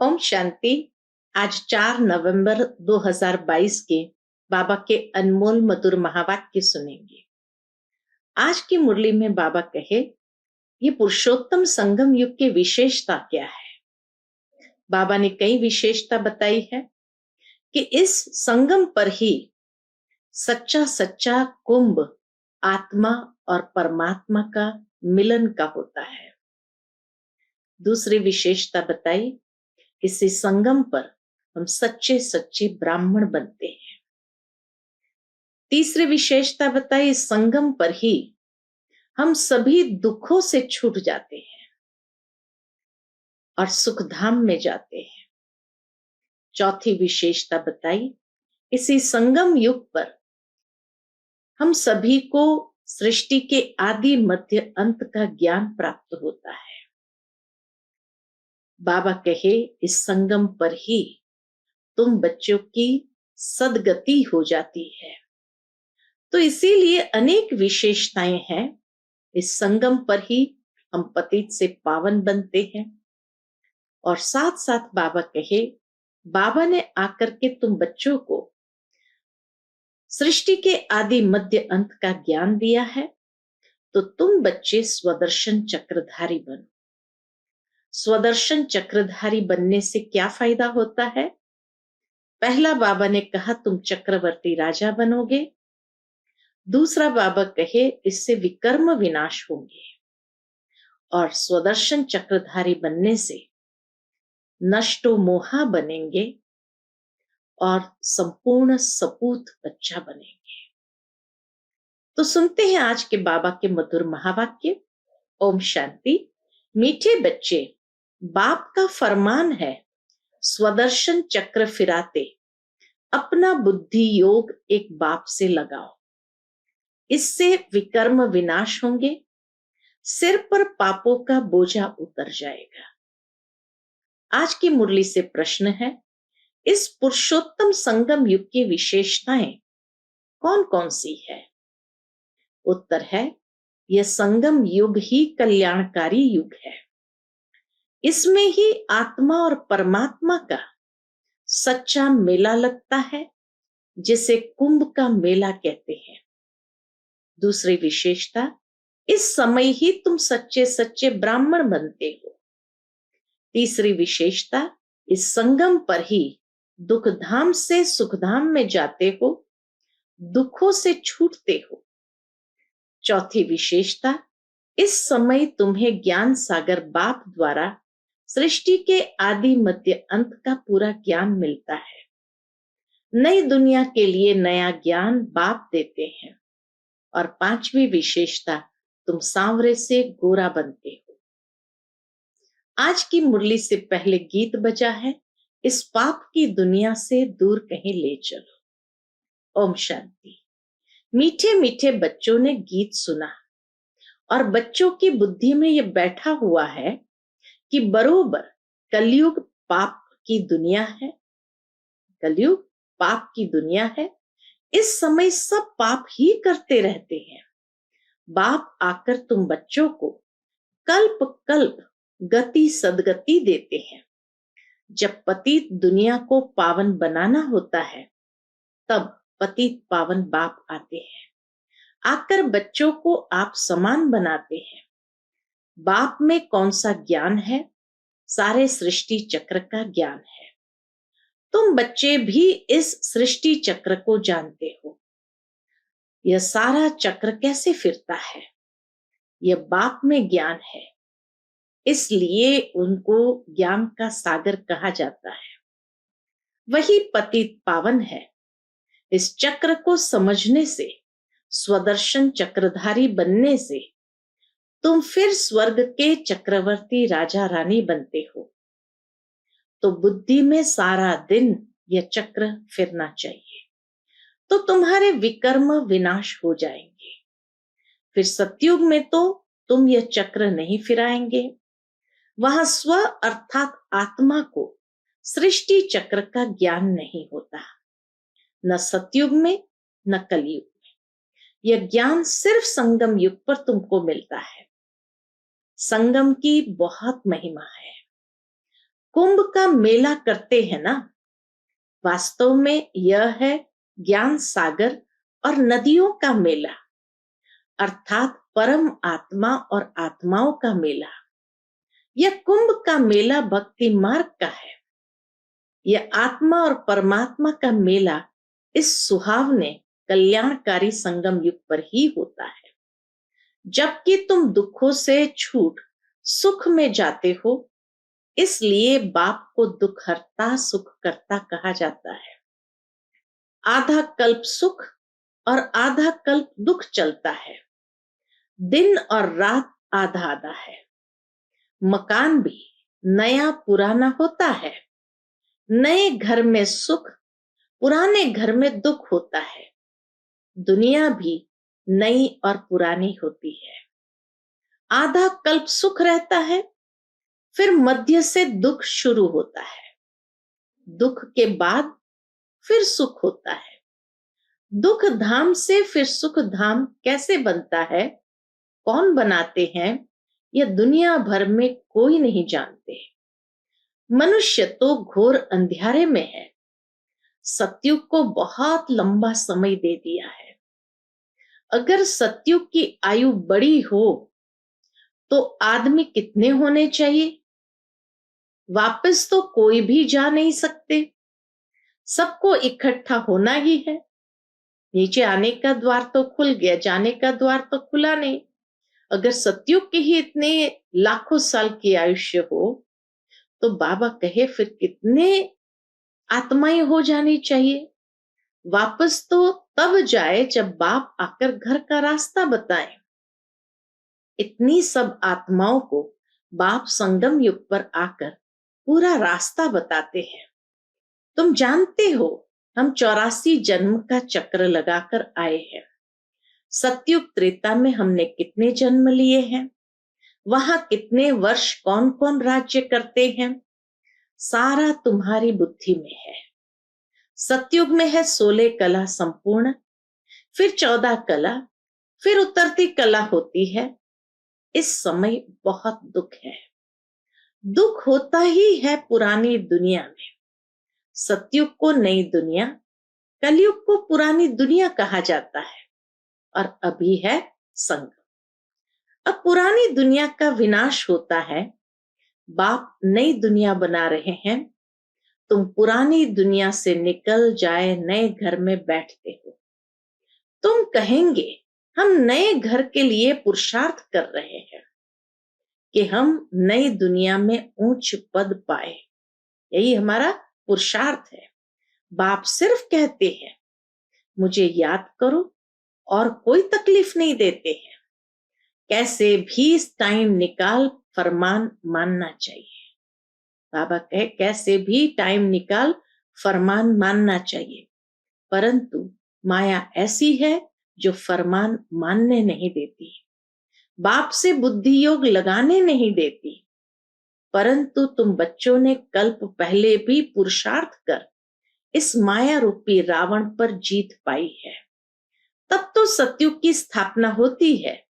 ओम शांति। आज 4 नवंबर 2022 के बाबा के अनमोल मधुर महावाक्य सुनेंगे। आज की मुरली में बाबा कहे, ये पुरुषोत्तम संगम युग की विशेषता क्या है। बाबा ने कई विशेषता बताई है कि इस संगम पर ही सच्चा सच्चा कुंभ आत्मा और परमात्मा का मिलन का होता है। दूसरी विशेषता बताई, इसी संगम पर हम सच्चे सच्चे ब्राह्मण बनते हैं। तीसरी विशेषता बताई, इस संगम पर ही हम सभी दुखों से छूट जाते हैं और सुख धाम में जाते हैं। चौथी विशेषता बताई, इसी संगम युग पर हम सभी को सृष्टि के आदि मध्य अंत का ज्ञान प्राप्त होता है। बाबा कहे, इस संगम पर ही तुम बच्चों की सदगति हो जाती है। तो इसीलिए अनेक विशेषताएं हैं। इस संगम पर ही हम पतित से पावन बनते हैं। और साथ साथ बाबा कहे, बाबा ने आकर के तुम बच्चों को सृष्टि के आदि मध्य अंत का ज्ञान दिया है, तो तुम बच्चे स्वदर्शन चक्रधारी बनो। स्वदर्शन चक्रधारी बनने से क्या फायदा होता है? पहला बाबा ने कहा, तुम चक्रवर्ती राजा बनोगे। दूसरा बाबा कहे, इससे विकर्म विनाश होंगे। और स्वदर्शन चक्रधारी बनने से नष्टो मोहा बनेंगे और संपूर्ण सपूत बच्चा बनेंगे। तो सुनते हैं आज के बाबा के मधुर महावाक्य। ओम शांति। मीठे बच्चे, बाप का फरमान है, स्वदर्शन चक्र फिराते अपना बुद्धि योग एक बाप से लगाओ। इससे विकर्म विनाश होंगे, सिर पर पापों का बोझा उतर जाएगा। आज की मुरली से प्रश्न है, इस पुरुषोत्तम संगम युग की विशेषताएं कौन कौन सी है? उत्तर है, यह संगम युग ही कल्याणकारी युग है। इसमें ही आत्मा और परमात्मा का सच्चा मेला लगता है, जिसे कुंभ का मेला कहते हैं। दूसरी विशेषता, इस समय ही तुम सच्चे सच्चे ब्राह्मण बनते हो। तीसरी विशेषता, इस संगम पर ही दुख धाम से सुख धाम में जाते हो, दुखों से छूटते हो। चौथी विशेषता, इस समय तुम्हें ज्ञान सागर बाप द्वारा सृष्टि के आदि मध्य अंत का पूरा ज्ञान मिलता है। नई दुनिया के लिए नया ज्ञान बाप देते हैं। और पांचवी विशेषता, तुम सांवरे से गोरा बनते हो। आज की मुरली से पहले गीत बजा है, इस पाप की दुनिया से दूर कहीं ले चलो। ओम शांति। मीठे मीठे बच्चों ने गीत सुना और बच्चों की बुद्धि में यह बैठा हुआ है कि बरोबर कलयुग पाप की दुनिया है। कलयुग पाप की दुनिया है। इस समय सब पाप ही करते रहते हैं। बाप आकर तुम बच्चों को कल्प कल्प गति सदगति देते हैं। जब पतित दुनिया को पावन बनाना होता है, तब पतित पावन बाप आते हैं। आकर बच्चों को आप समान बनाते हैं। बाप में कौन सा ज्ञान है? सारे सृष्टि चक्र का ज्ञान है। तुम बच्चे भी इस सृष्टि चक्र को जानते हो। यह सारा चक्र कैसे फिरता है, यह बाप में ज्ञान है। इसलिए उनको ज्ञान का सागर कहा जाता है। वही पतित पावन है। इस चक्र को समझने से, स्वदर्शन चक्रधारी बनने से तुम फिर स्वर्ग के चक्रवर्ती राजा रानी बनते हो। तो बुद्धि में सारा दिन यह चक्र फिरना चाहिए, तो तुम्हारे विकर्म विनाश हो जाएंगे। फिर सतयुग में तो तुम यह चक्र नहीं फिराएंगे। वहां स्व अर्थात आत्मा को सृष्टि चक्र का ज्ञान नहीं होता, न सतयुग में न कलयुग में। यह ज्ञान सिर्फ संगम युग पर तुमको मिलता है। संगम की बहुत महिमा है। कुंभ का मेला करते हैं ना, वास्तव में यह है ज्ञान सागर और नदियों का मेला, अर्थात परम आत्मा और आत्माओं का मेला। यह कुंभ का मेला भक्ति मार्ग का है। यह आत्मा और परमात्मा का मेला इस सुहावने कल्याणकारी संगम युग पर ही होता है, जबकि तुम दुखों से छूट सुख में जाते हो। इसलिए बाप को दुख हरता सुख करता कहा जाता है। आधा कल्प सुख और आधा कल्प दुख चलता है। दिन और रात आधा आधा है। मकान भी नया पुराना होता है। नए घर में सुख, पुराने घर में दुख होता है। दुनिया भी नई और पुरानी होती है। आधा कल्प सुख रहता है, फिर मध्य से दुख शुरू होता है। दुख के बाद फिर सुख होता है। दुख धाम से फिर सुख धाम कैसे बनता है, कौन बनाते हैं, यह दुनिया भर में कोई नहीं जानते। मनुष्य तो घोर अंधियारे में है। सतयुग को बहुत लंबा समय दे दिया है। अगर सतयुग की आयु बड़ी हो तो आदमी कितने होने चाहिए? वापस तो कोई भी जा नहीं सकते, सबको इकट्ठा होना ही है। नीचे आने का द्वार तो खुल गया, जाने का द्वार तो खुला नहीं। अगर सतयुग की ही इतने लाखों साल की आयुष्य हो तो बाबा कहे फिर कितने आत्माएं हो जानी चाहिए। वापस तो तब जाए जब बाप आकर घर का रास्ता बताएं। इतनी सब आत्माओं को बाप संगम युग पर आकर पूरा रास्ता बताते हैं। तुम जानते हो हम 84 जन्म का चक्र लगाकर आए हैं। सतयुग त्रेता में हमने कितने जन्म लिए हैं, वहां कितने वर्ष कौन कौन राज्य करते हैं, सारा तुम्हारी बुद्धि में है। सतयुग में है 16 कला संपूर्ण, फिर 14 कला, फिर उतरती कला होती है। इस समय बहुत दुख है। दुख होता ही है पुरानी दुनिया में। सतयुग को नई दुनिया, कलयुग को पुरानी दुनिया कहा जाता है और अभी है संगम। अब पुरानी दुनिया का विनाश होता है, बाप नई दुनिया बना रहे हैं। तुम पुरानी दुनिया से निकल जाए नए घर में बैठते हो। तुम कहेंगे हम नए घर के लिए पुरुषार्थ कर रहे हैं कि हम नई दुनिया में ऊंच पद पाए, यही हमारा पुरुषार्थ है। बाप सिर्फ कहते हैं मुझे याद करो और कोई तकलीफ नहीं देते हैं। कैसे भी टाइम निकाल फरमान मानना चाहिए। बाबा कहे कैसे भी टाइम निकाल फरमान मानना चाहिए, परंतु माया ऐसी है जो फरमान मानने नहीं देती, बाप से बुद्धि योग लगाने नहीं देती। परंतु तुम बच्चों ने कल्प पहले भी पुरुषार्थ कर इस माया रूपी रावण पर जीत पाई है। तब तो सतयुग की स्थापना होती है।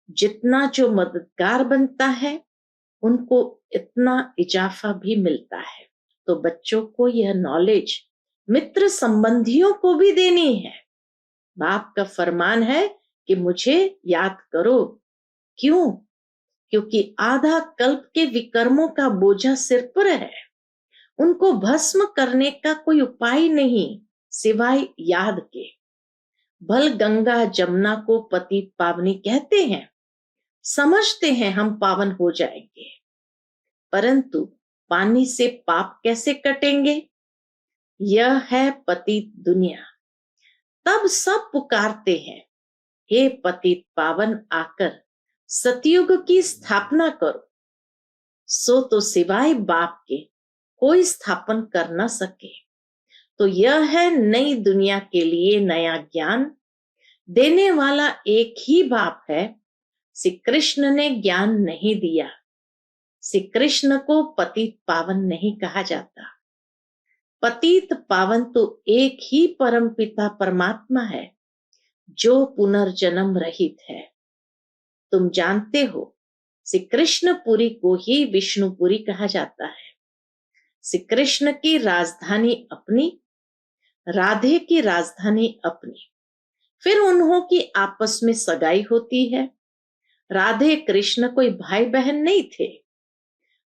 जितना जो मददगार बनता है उनको इतना इजाफा भी मिलता है। तो बच्चों को यह नॉलेज मित्र संबंधियों को भी देनी है। बाप का फरमान है कि मुझे याद करो। क्यों? क्योंकि आधा कल्प के विकर्मों का बोझा सिर पर है। उनको भस्म करने का कोई उपाय नहीं सिवाय याद के। भल गंगा जमुना को पतित पावनी कहते हैं, समझते हैं हम पावन हो जाएंगे, परंतु पानी से पाप कैसे कटेंगे? यह है पतित दुनिया। तब सब पुकारते हैं हे पतित पावन आकर सतयुग की स्थापना करो। सो तो सिवाय बाप के कोई स्थापन कर न सके। तो यह है नई दुनिया के लिए नया ज्ञान देने वाला एक ही बाप है। श्री कृष्ण ने ज्ञान नहीं दिया। श्री कृष्ण को पतित पावन नहीं कहा जाता। पतित पावन तो एक ही परम पिता परमात्मा है जो पुनर्जन्म रहित है। तुम जानते हो श्री कृष्णपुरी को ही विष्णुपुरी कहा जाता है। श्री कृष्ण की राजधानी अपनी, राधे की राजधानी अपनी। फिर उन्हों की आपस में सगाई होती है। राधे कृष्ण कोई भाई बहन नहीं थे,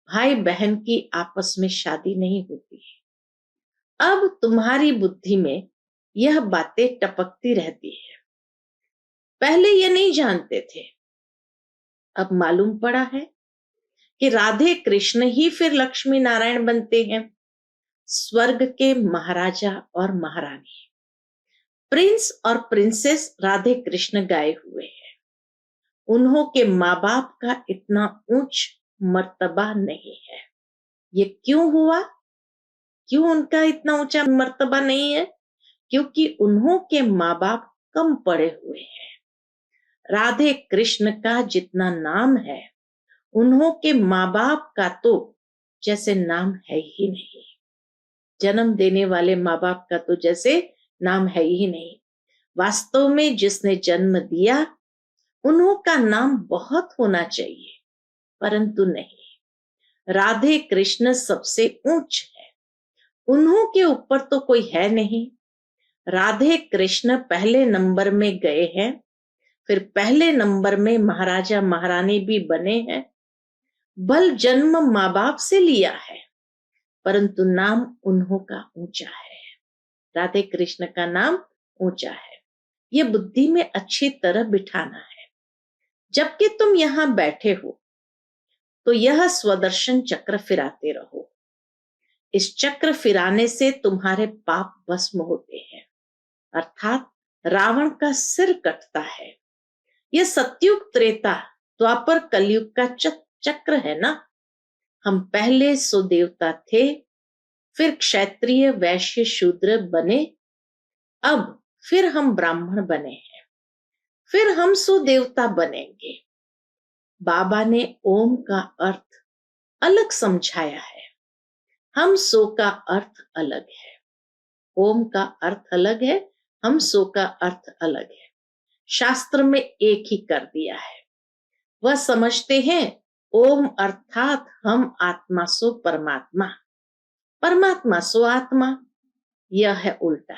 भाई बहन की आपस में शादी नहीं होती है। अब तुम्हारी बुद्धि में यह बातें टपकती रहती है। पहले ये नहीं जानते थे, अब मालूम पड़ा है कि राधे कृष्ण ही फिर लक्ष्मी नारायण बनते हैं, स्वर्ग के महाराजा और महारानी। प्रिंस और प्रिंसेस राधे कृष्ण गाए हुए हैं। उन्हों के माँ बाप का इतना ऊंच मर्तबा नहीं है। ये क्यों हुआ? क्यों उनका इतना ऊंचा मर्तबा नहीं है? क्योंकि उन्हों के माँ बाप कम पढ़े हुए हैं। राधे कृष्ण का जितना नाम है, उन्हों के माँ बाप का तो जैसे नाम है ही नहीं। जन्म देने वाले माँ बाप का तो जैसे नाम है ही नहीं। वास्तव में जिसने जन्म दिया, उन्हों का नाम बहुत होना चाहिए, परंतु नहीं। राधे कृष्ण सबसे ऊंच है, उन्हों के ऊपर तो कोई है नहीं। राधे कृष्ण पहले नंबर में गए हैं, फिर पहले नंबर में महाराजा महारानी भी बने हैं। बल जन्म माँ बाप से लिया है, परंतु नाम उन्हों का ऊंचा है। राधे कृष्ण का नाम ऊंचा है। ये बुद्धि में अच्छी तरह बिठाना है। जबकि तुम यहां बैठे हो तो यह स्वदर्शन चक्र फिराते रहो। इस चक्र फिराने से तुम्हारे पाप भस्म होते हैं, अर्थात रावण का सिर कटता है। यह सतयुग, त्रेता, द्वापर, कलयुग का चक्र है ना। हम पहले सो देवता थे, फिर क्षत्रिय, वैश्य, शूद्र बने, अब फिर हम ब्राह्मण बने हैं, फिर हम सो देवता बनेंगे। बाबा ने ओम का अर्थ अलग समझाया है, हम सो का अर्थ अलग है। ओम का अर्थ अलग है, हम सो का अर्थ अलग है। शास्त्र में एक ही कर दिया है। वह समझते हैं ओम अर्थात हम आत्मा सो परमात्मा, परमात्मा सो आत्मा। यह है उल्टा।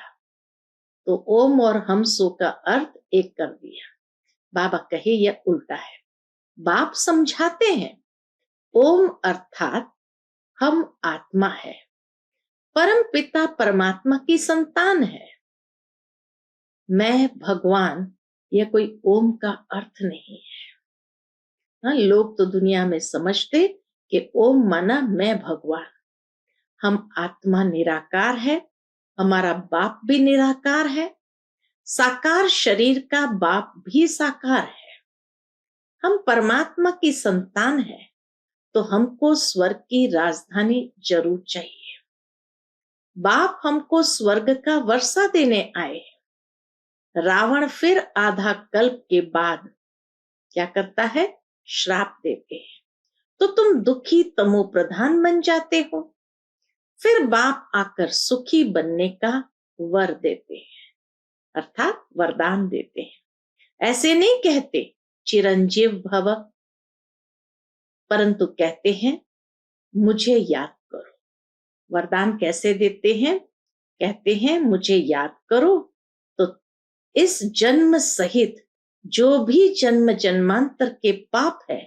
तो ओम और हम सो का अर्थ एक कर दिया। बाबा कहे यह उल्टा है। बाप समझाते हैं ओम अर्थात हम आत्मा है, परम पिता परमात्मा की संतान है। मैं भगवान, यह कोई ओम का अर्थ नहीं है। हाँ, लोग तो दुनिया में समझते कि ओम माना मैं भगवान। हम आत्मा निराकार है, हमारा बाप भी निराकार है, साकार शरीर का बाप भी साकार है। हम परमात्मा की संतान है, तो हमको स्वर्ग की राजधानी जरूर चाहिए। बाप हमको स्वर्ग का वर्षा देने आए। रावण फिर आधा कल्प के बाद क्या करता है? श्राप देते हैं, तो तुम दुखी तमो प्रधान बन जाते हो। फिर बाप आकर सुखी बनने का वर देते हैं, अर्थात वरदान देते हैं। ऐसे नहीं कहते चिरंजीव भव, परंतु कहते हैं मुझे याद करो। वरदान कैसे देते हैं? कहते हैं मुझे याद करो, तो इस जन्म सहित जो भी जन्म जन्मांतर के पाप है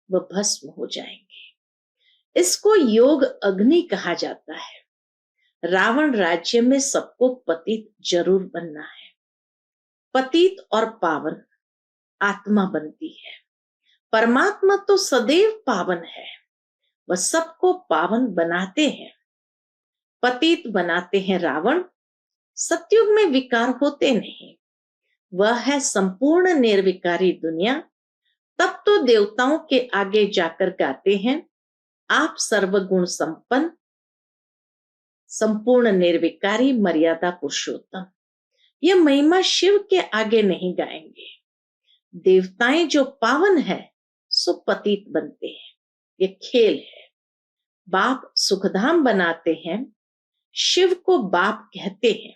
वह भस्म हो जाएंगे। इसको योग अग्नि कहा जाता है। रावण राज्य में सबको पतित जरूर बनना है। पतित और पावन आत्मा बनती है। परमात्मा तो सदैव पावन है, वह सबको पावन बनाते हैं। पतित बनाते हैं रावण। सतयुग में विकार होते नहीं, वह है संपूर्ण निर्विकारी दुनिया। तब तो देवताओं के आगे जाकर गाते हैं आप सर्वगुण संपन्न, संपूर्ण निर्विकारी, मर्यादा पुरुषोत्तम। यह महिमा शिव के आगे नहीं गाएंगे। देवताएं जो पावन है सो पतित बनते हैं, ये खेल है। बाप सुखधाम बनाते हैं, शिव को बाप कहते हैं।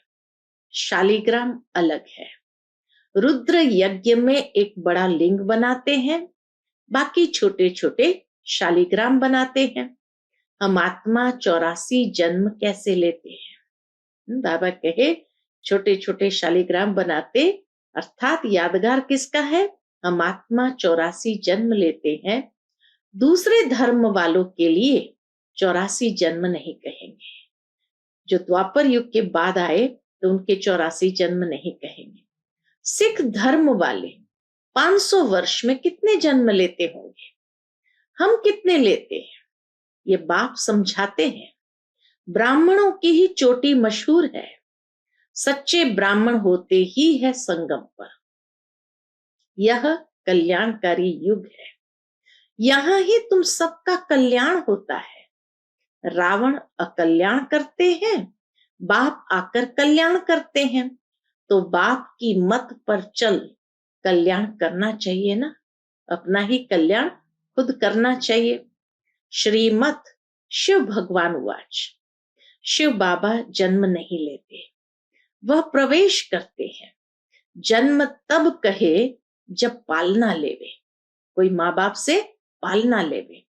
शालिग्राम अलग है। रुद्र यज्ञ में एक बड़ा लिंग बनाते हैं, बाकी छोटे छोटे शालिग्राम बनाते हैं। हम आत्मा 84 जन्म कैसे लेते हैं? बाबा कहे छोटे छोटे शालिग्राम बनाते, अर्थात यादगार किसका है? हम आत्मा 84 जन्म लेते हैं। दूसरे धर्म वालों के लिए 84 जन्म नहीं कहेंगे। जो द्वापर युग के बाद आए तो उनके 84 जन्म नहीं कहेंगे। सिख धर्म वाले 500 वर्ष में कितने जन्म लेते होंगे, हम कितने लेते हैं? ये बाप समझाते हैं। ब्राह्मणों की ही चोटी मशहूर है, सच्चे ब्राह्मण होते ही है संगम पर। यह कल्याणकारी युग है, यहां ही तुम सबका कल्याण होता है। रावण अकल्याण करते हैं, बाप आकर कल्याण करते हैं। तो बाप की मत पर चल कल्याण करना चाहिए ना, अपना ही कल्याण खुद करना चाहिए। श्रीमत शिव भगवान उवाच। शिव बाबा जन्म नहीं लेते, वह प्रवेश करते हैं। जन्म तब कहे जब पालना लेवे। कोई माँ बाप से पालना लेवे,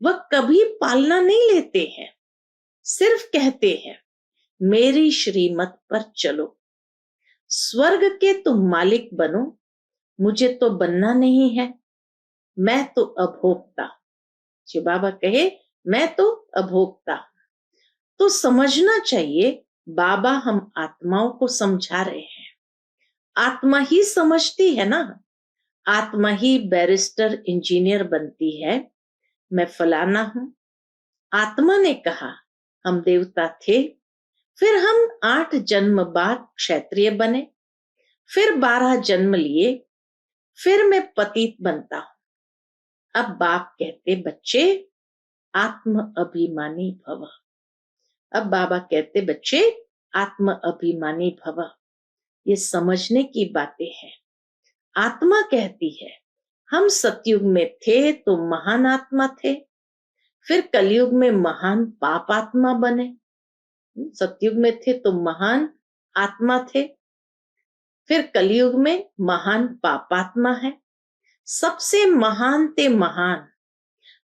वह कभी पालना नहीं लेते हैं, सिर्फ कहते हैं मेरी श्रीमत पर चलो। स्वर्ग के तुम मालिक बनो, मुझे तो बनना नहीं है, मैं तो अभोक्ता। शिव बाबा कहे मैं तो अभोक्ता। तो समझना चाहिए बाबा हम आत्माओं को समझा रहे हैं। आत्मा ही समझती है ना, आत्मा ही बैरिस्टर इंजीनियर बनती है। मैं फलाना हूं। आत्मा ने कहा हम देवता थे, फिर हम 8 जन्म बाद क्षत्रिय बने, फिर 12 जन्म लिए, फिर मैं पतित बनता हूं। अब बाप कहते बच्चे आत्म अभिमानी भव। अब बाबा कहते बच्चे आत्म अभिमानी भव। ये समझने की बातें हैं। आत्मा कहती है हम सतयुग में थे तो महान आत्मा थे, फिर कलयुग में महान पाप आत्मा बने। सतयुग में थे तो महान आत्मा थे, फिर कलयुग में महान पापात्मा है। सबसे महान ते महान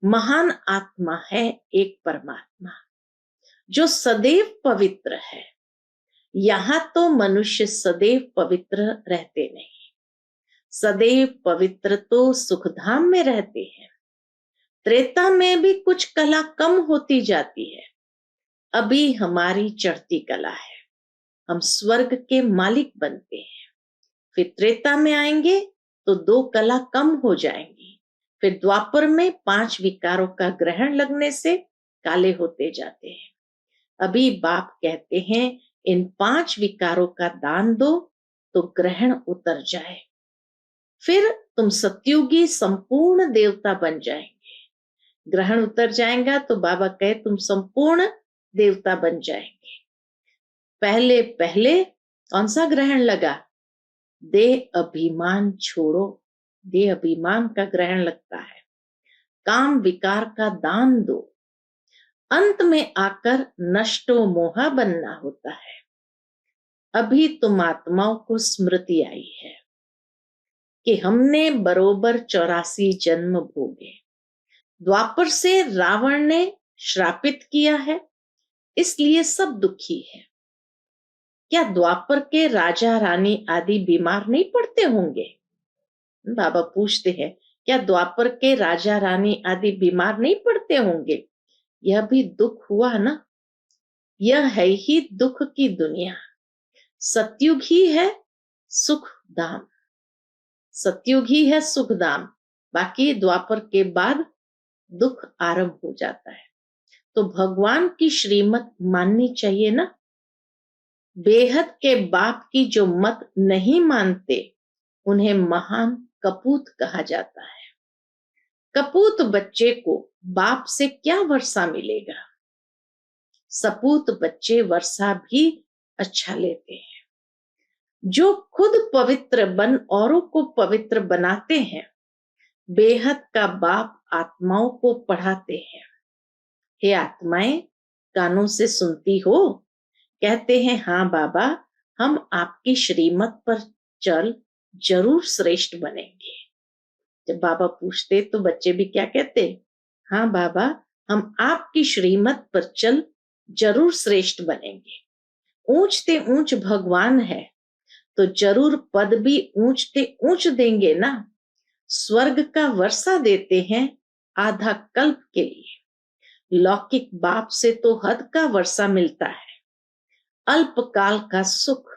महान आत्मा है एक परमात्मा जो सदैव पवित्र है। यहां तो मनुष्य सदैव पवित्र रहते नहीं, सदैव पवित्र तो सुखधाम में रहते हैं। त्रेता में भी कुछ कला कम होती जाती है, अभी हमारी चढ़ती कला है। हम स्वर्ग के मालिक बनते हैं, फिर त्रेता में आएंगे तो 2 कला कम हो जाएंगी, फिर द्वापर में 5 विकारों का ग्रहण लगने से काले होते जाते हैं। अभी बाप कहते हैं इन 5 विकारों का दान दो तो ग्रहण उतर जाए, फिर तुम सतयुगी संपूर्ण देवता बन जाएंगे। ग्रहण उतर जाएगा तो बाबा कहे तुम संपूर्ण देवता बन जाएंगे। पहले पहले कौन सा ग्रहण लगा? देह अभिमान छोड़ो, देह अभिमान का ग्रहण लगता है। काम विकार का दान दो, अंत में आकर नष्टो मोहा बनना होता है। अभी तुम आत्माओं को स्मृति आई है कि हमने बरोबर 84 जन्म भोगे। द्वापर से रावण ने श्रापित किया है, इसलिए सब दुखी है। क्या द्वापर के राजा रानी आदि बीमार नहीं पड़ते होंगे? बाबा पूछते हैं क्या द्वापर के राजा रानी आदि बीमार नहीं पड़ते होंगे? यह भी दुख हुआ ना, यह है ही दुख की दुनिया। सतयुग ही है सुख धाम, सतयुग ही है सुख धाम, बाकी द्वापर के बाद दुख आरंभ हो जाता है। तो भगवान की श्रीमत माननी चाहिए ना। बेहद के बाप की जो मत नहीं मानते उन्हें महान कपूत कहा जाता है। कपूत बच्चे को बाप से क्या वर्षा मिलेगा? सपूत बच्चे वर्षा भी अच्छा लेते हैं। जो खुद पवित्र बन औरों को पवित्र बनाते हैं, बेहद का बाप आत्माओं को पढ़ाते हैं। हे आत्माएं, कानों से सुनती हो? कहते हैं हाँ बाबा, हम आपकी श्रीमत पर चल जरूर श्रेष्ठ बनेंगे। जब बाबा पूछते तो बच्चे भी क्या कहते? हाँ बाबा, हम आपकी श्रीमत पर चल जरूर श्रेष्ठ बनेंगे। ऊंचते ऊंच भगवान है तो जरूर पद भी ऊंचते ऊंच देंगे ना। स्वर्ग का वर्षा देते हैं आधा कल्प के लिए। लौकिक बाप से तो हद का वर्षा मिलता है, अल्पकाल का सुख।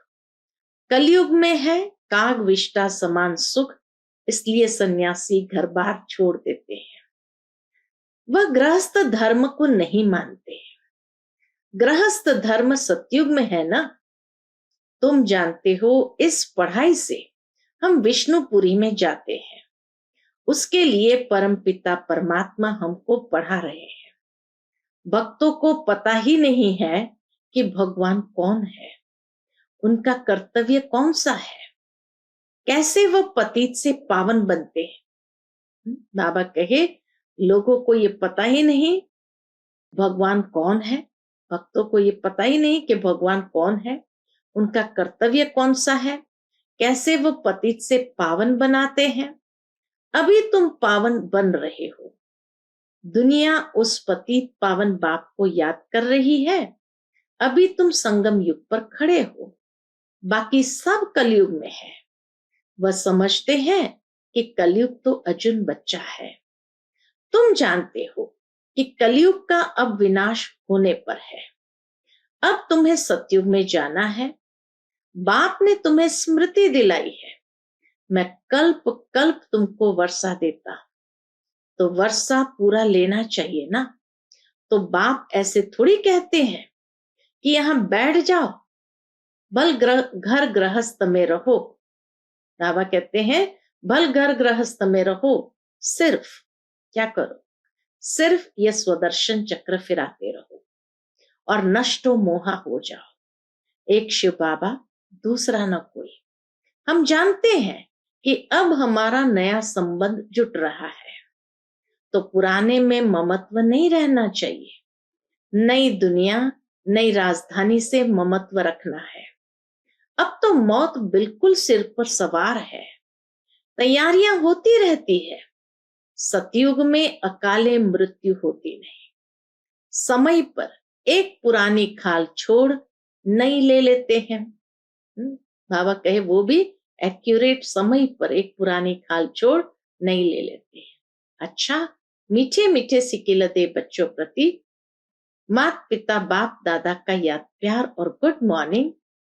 कलयुग में है काग विष्टा समान सुख, इसलिए सन्यासी घर बार छोड़ देते हैं। वह गृहस्थ धर्म को नहीं मानते। गृहस्थ धर्म सतयुग में है ना। तुम जानते हो इस पढ़ाई से हम विष्णुपुरी में जाते हैं। उसके लिए परमपिता परमात्मा हमको पढ़ा रहे हैं। भक्तों को पता ही नहीं है कि भगवान कौन है, उनका कर्तव्य कौन सा है, कैसे वह पतित से पावन बनते हैं। बाबा कहे लोगों को ये पता ही नहीं भगवान कौन है, भक्तों को ये पता ही नहीं कि भगवान कौन है, उनका कर्तव्य कौन सा है, कैसे वो पतित से पावन बनाते हैं। अभी तुम पावन बन रहे हो। दुनिया उस पतित पावन बाप को याद कर रही है। अभी तुम संगम युग पर खड़े हो, बाकी सब कलयुग में है। वह समझते हैं कि कलयुग तो अर्जुन बच्चा है। तुम जानते हो कि कलयुग का अब विनाश होने पर है। अब तुम्हें सतयुग में जाना है। बाप ने तुम्हें स्मृति दिलाई है। मैं कल्प कल्प तुमको वर्षा देता, तो वर्षा पूरा लेना चाहिए ना। तो बाप ऐसे थोड़ी कहते हैं कि यहां बैठ जाओ, भल घर गृहस्थ में रहो। बाबा कहते हैं भल घर गृहस्थ में रहो, सिर्फ क्या करो, सिर्फ ये स्वदर्शन चक्र फिराते रहो और नष्टो मोहा हो जाओ। एक शिव बाबा, दूसरा न कोई। हम जानते हैं कि अब हमारा नया संबंध जुट रहा है, तो पुराने में ममत्व नहीं रहना चाहिए। नई दुनिया, नई राजधानी से ममत्व रखना है। अब तो मौत बिल्कुल सिर पर सवार है, तैयारियां होती रहती है। सतयुग में अकाले मृत्यु होती नहीं। समय पर एक पुरानी खाल छोड़ नई ले लेते हैं। बाबा कहे वो भी एक्यूरेट, समय पर एक पुरानी खाल छोड़ नई ले लेते हैं। अच्छा, मीठे मीठे सिकिलते बच्चों प्रति माता पिता बाप दादा का याद प्यार और गुड मॉर्निंग।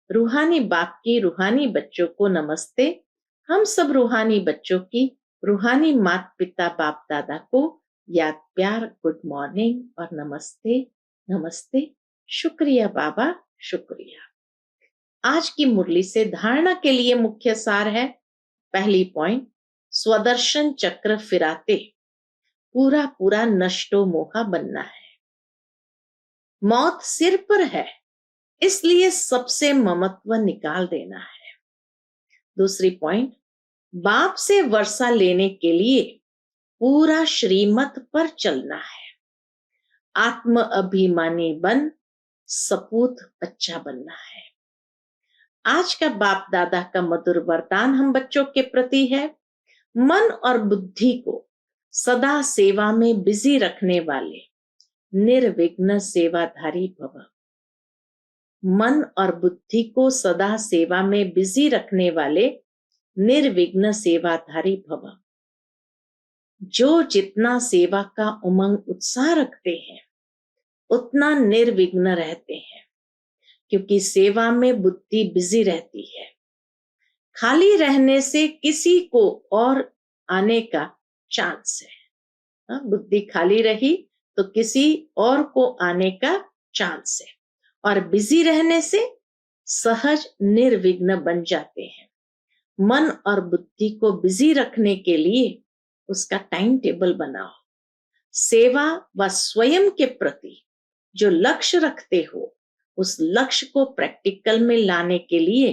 रूहानी बाप की रूहानी बच्चों को नमस्ते। हम सब रूहानी बच्चों की रूहानी माता पिता बाप दादा को याद प्यार, गुड मॉर्निंग और नमस्ते नमस्ते। शुक्रिया बाबा, शुक्रिया। आज की मुरली से धारणा के लिए मुख्य सार है। पहली पॉइंट, स्वदर्शन चक्र फिराते पूरा पूरा नष्टो मोहा बनना है। मौत सिर पर है, इसलिए सबसे ममत्व निकाल देना है। दूसरी पॉइंट, बाप से वर्षा लेने के लिए पूरा श्रीमत पर चलना है। आत्म अभिमानी बन सपूत बच्चा बनना है। आज का बाप दादा का मधुर वरदान हम बच्चों के प्रति है, मन और बुद्धि को सदा सेवा में बिजी रखने वाले निर्विघ्न सेवाधारी भव। मन और बुद्धि को सदा सेवा में बिजी रखने वाले निर्विघ्न सेवाधारी भव। जो जितना सेवा का उमंग उत्साह रखते हैं उतना निर्विघ्न रहते हैं, क्योंकि सेवा में बुद्धि बिजी रहती है। खाली रहने से किसी को और आने का चांस है। बुद्धि खाली रही तो किसी और को आने का चांस है, और बिजी रहने से सहज निर्विघ्न बन जाते हैं। मन और बुद्धि को बिजी रखने के लिए उसका टाइम टेबल बनाओ। सेवा व स्वयं के प्रति जो लक्ष्य रखते हो, उस लक्ष्य को प्रैक्टिकल में लाने के लिए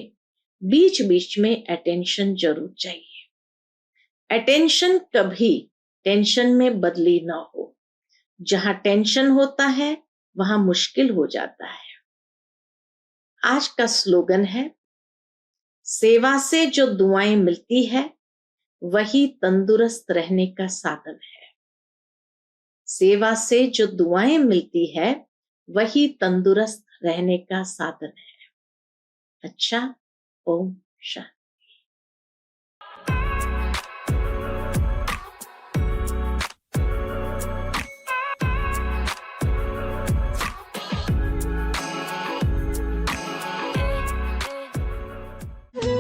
बीच बीच में अटेंशन जरूर चाहिए। अटेंशन कभी टेंशन में बदली ना हो। जहां टेंशन होता है वहां मुश्किल हो जाता है। आज का स्लोगन है, सेवा से जो दुआएं मिलती है वही तंदुरुस्त रहने का साधन है। सेवा से जो दुआएं मिलती है वही तंदुरुस्त रहने का साधन है। अच्छा, ओम शांति।